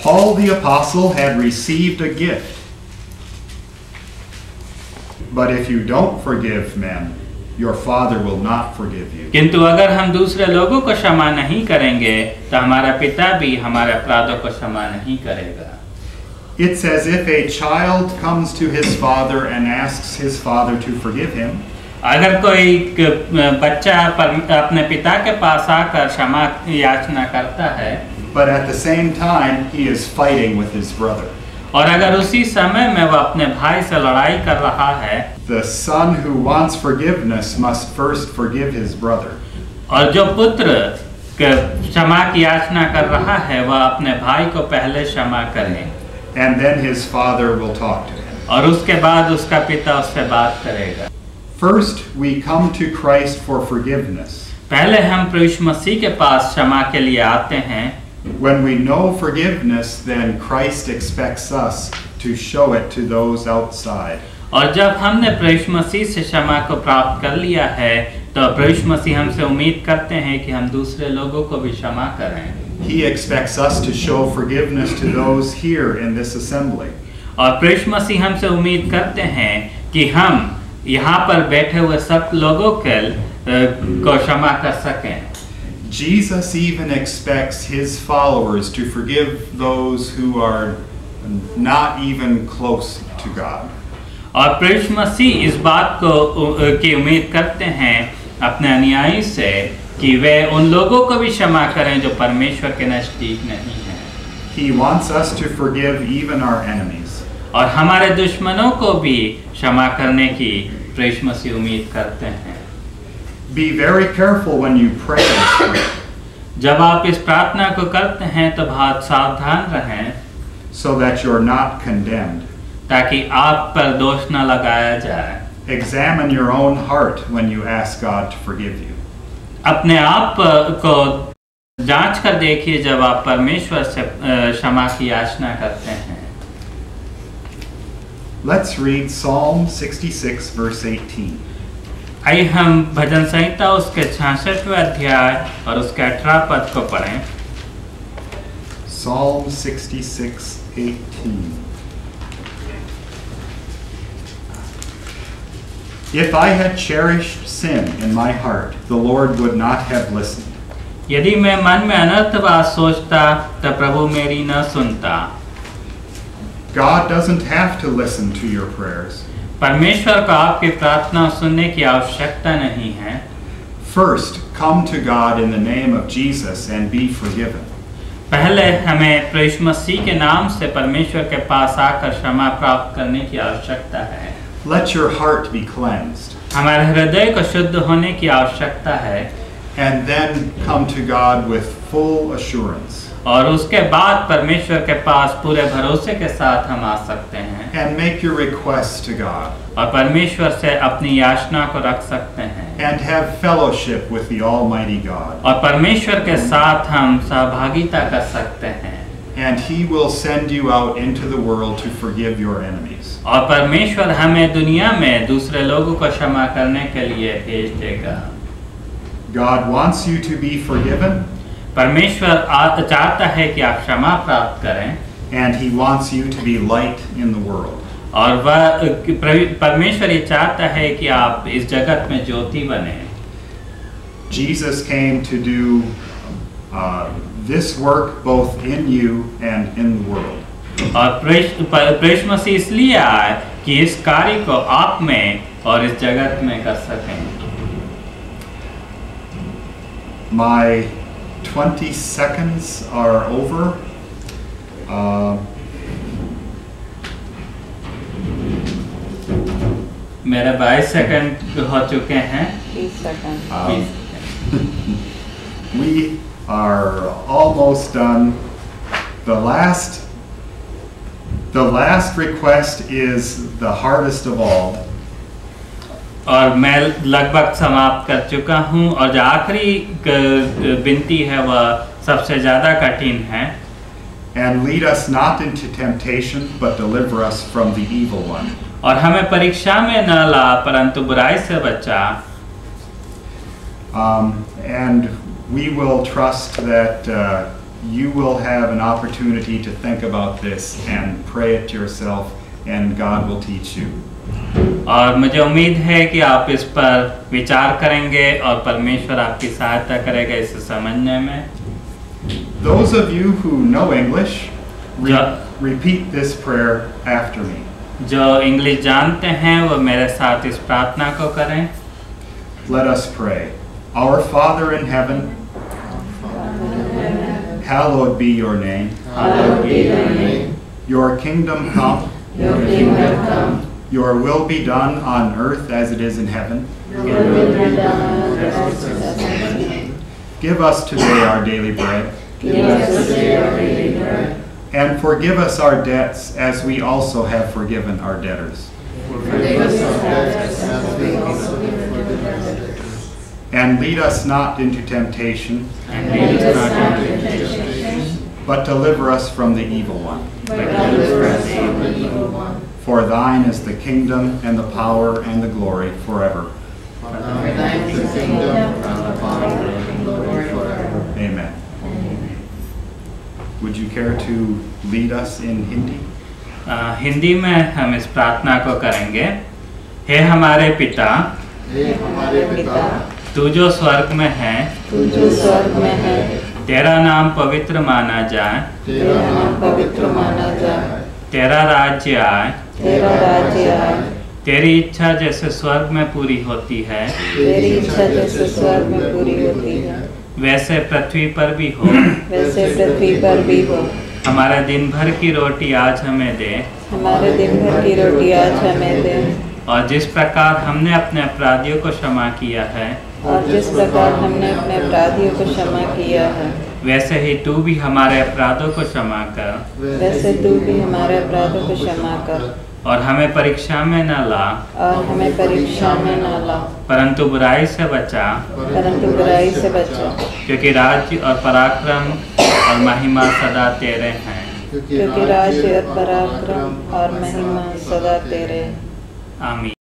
Paul the apostle had received a gift. But if you don't forgive men, your Father will not forgive you. किंतु अगर हम दूसरे लोगों को क्षमा नहीं करेंगे तो हमारा पिता भी हमारे अपराधों को क्षमा नहीं करेगा. It's as if a child comes to his father and asks his father to forgive him. अगर कोई बच्चा अपने पिता के पास आकर क्षमा याचना करता है, but at the same time he is fighting with his brother. और अगर उसी समय में वह अपने भाई से लड़ाई कर रहा है, the son who wants forgiveness must first forgive his brother. और जो पुत्र क्षमा की याचना कर रहा है वह अपने भाई को पहले क्षमा करे, and then his father will talk to him. और उसके बाद उसका पिता उससे बात करेगा. First we come to Christ for forgiveness. पहले हम प्रभु मसीह के पास क्षमा के लिए आते हैं. When we know forgiveness, then Christ expects us to show it to those outside. और जब हमने प्रभु मसीह से क्षमा को प्राप्त कर लिया है तो प्रभु मसीह हमसे उम्मीद करते हैं कि हम दूसरे लोगों को भी क्षमा करें. He expects us to show forgiveness to those here in this assembly. और प्रभु मसीह हमसे उम्मीद करते हैं कि हम यहाँ पर बैठे हुए सब लोगों को क्षमा कर सकें. Jesus even expects his followers to forgive those who are not even close to God. और प्रभु मसीह इस बात को की उम्मीद करते हैं अपने अनुयायी से कि वे उन लोगों को भी क्षमा करें जो परमेश्वर के नजदीक नहीं हैं. He wants us to forgive even our enemies. और हमारे दुश्मनों को भी क्षमा करने की प्रभु मसीह उम्मीद करते हैं. Be very careful when you pray this prayer. जब आप इस प्रार्थना को करते हैं तो बहुत सावधान रहें, so that you're not condemned. ताकि आप पर दोष न लगाया जाए. Examine your own heart when you ask God to forgive you. अपने आप को जांच कर देखिए जब आप परमेश्वर से क्षमा की याचना करते हैं. Let's read Psalm 66 verse 18. आइए हम भजन संहिता उसके 66वें अध्याय और उसके 18 पद को पढ़ें. Psalm 66:18. If I had cherished sin in my heart, the Lord would not have listened. यदि मैं मन में अनर्थ बात सोचता तो प्रभु मेरी न सुनता. God doesn't have to listen to your prayers. परमेश्वर को आपकी प्रार्थना सुनने की आवश्यकता नहीं है. First, come to God in the name of Jesus and be forgiven. पहले हमें प्रभु मसीह के नाम से परमेश्वर के पास आकर क्षमा प्राप्त करने की आवश्यकता है. Let your heart be cleansed. हमारे हृदय को शुद्ध होने की आवश्यकता है. And then come to God with full assurance. और उसके बाद परमेश्वर के पास पूरे भरोसे के साथ हम आ सकते हैं. And make your requests to God. और परमेश्वर से अपनी याचना को रख सकते हैं. And have fellowship with the Almighty God. और परमेश्वर के साथ हम सहभागिता कर सकते हैं. And He will send you out into the world to forgive your enemies. और परमेश्वर हमें दुनिया में दूसरे लोगों को क्षमा करने के लिए भेज देगा. God wants you to be forgiven. परमेश्वर चाहता है कि आप क्षमा प्राप्त करें. And He wants you to be light in the world. और वह परमेश्वर ये चाहता है कि आप इस जगत में ज्योति बने. Jesus came to do this work both in you and in the world. और प्रभु मसीह इसलिए आए कि इस कार्य को आप में और इस जगत में कर सकें. My 20 seconds are over. मेरे 22 सेकंड हो चुके हैं. 30 seconds. We are almost done. The last request is the hardest of all. और मैं लगभग समाप्त कर चुका हूँ और जो आखिरी विनती है वह सबसे ज़्यादा कठिन है. And lead us not into temptation, but deliver us from the evil one. और हमें परीक्षा में न ला परंतु बुराई से बचा. And we will trust that you will have an opportunity to think about this and pray it yourself, and God will teach you. और मुझे उम्मीद है कि आप इस पर विचार करेंगे और परमेश्वर आपकी सहायता करेगा इसे समझने में। Those of you who know English, Yeah. repeat this prayer after me. जो इंग्लिश जानते हैं वो मेरे साथ इस प्रार्थना को करें। Let us pray. Our Father in heaven, hallowed be your name. Hallowed be your name. Your kingdom come. Your kingdom come. Your will be done on earth as it is in heaven. Your will be done on earth as it is in heaven. Give us today our daily bread. Give us today our daily bread. And forgive us our debts as we also have forgiven our debtors. Forgive us our debts as we also forgive our debtors. And lead us not into temptation, And Lead us not into temptation, but deliver us from the evil one. but deliver us from the evil one. For thine is the kingdom and the power and the glory forever. For thine is the kingdom and the power and the glory forever. Amen. Would you care to lead us in Hindi? Hindi में हम इस प्रार्थना को करेंगे। हे हमारे पिता, हे हमारे पिता, तू जो स्वर्ग में है, तू जो स्वर्ग में है, तेरा नाम पवित्र माना जाए, तेरा नाम पवित्र माना जाए, तेरा राज्य आए, तेरा राज्य आए, तेरी इच्छा जैसे स्वर्ग में पूरी होती है तेरी इच्छा जैसे स्वर्ग में पूरी होती है, वैसे पृथ्वी पर भी हो। वैसे पृथ्वी पर भी हो। हमारे दिन भर की रोटी आज हमें दे, हमारे दिन भर की रोटी आज हमें दे, और जिस प्रकार हमने अपने अपराधियों को क्षमा किया है, और जिस प्रकार हमने अपने अपराधियों को क्षमा किया है, वैसे ही तू भी हमारे अपराधों को क्षमा कर, वैसे तू भी हमारे अपराधों को क्षमा कर, और हमें परीक्षा में न ला, और हमें परीक्षा में न ला, परंतु बुराई से बचा, परंतु बुराई से बचा, क्योंकि राज्य और पराक्रम और महिमा सदा तेरे हैं। क्योंकि राज्य और पराक्रम और महिमा सदा तेरे हैं। आमीन।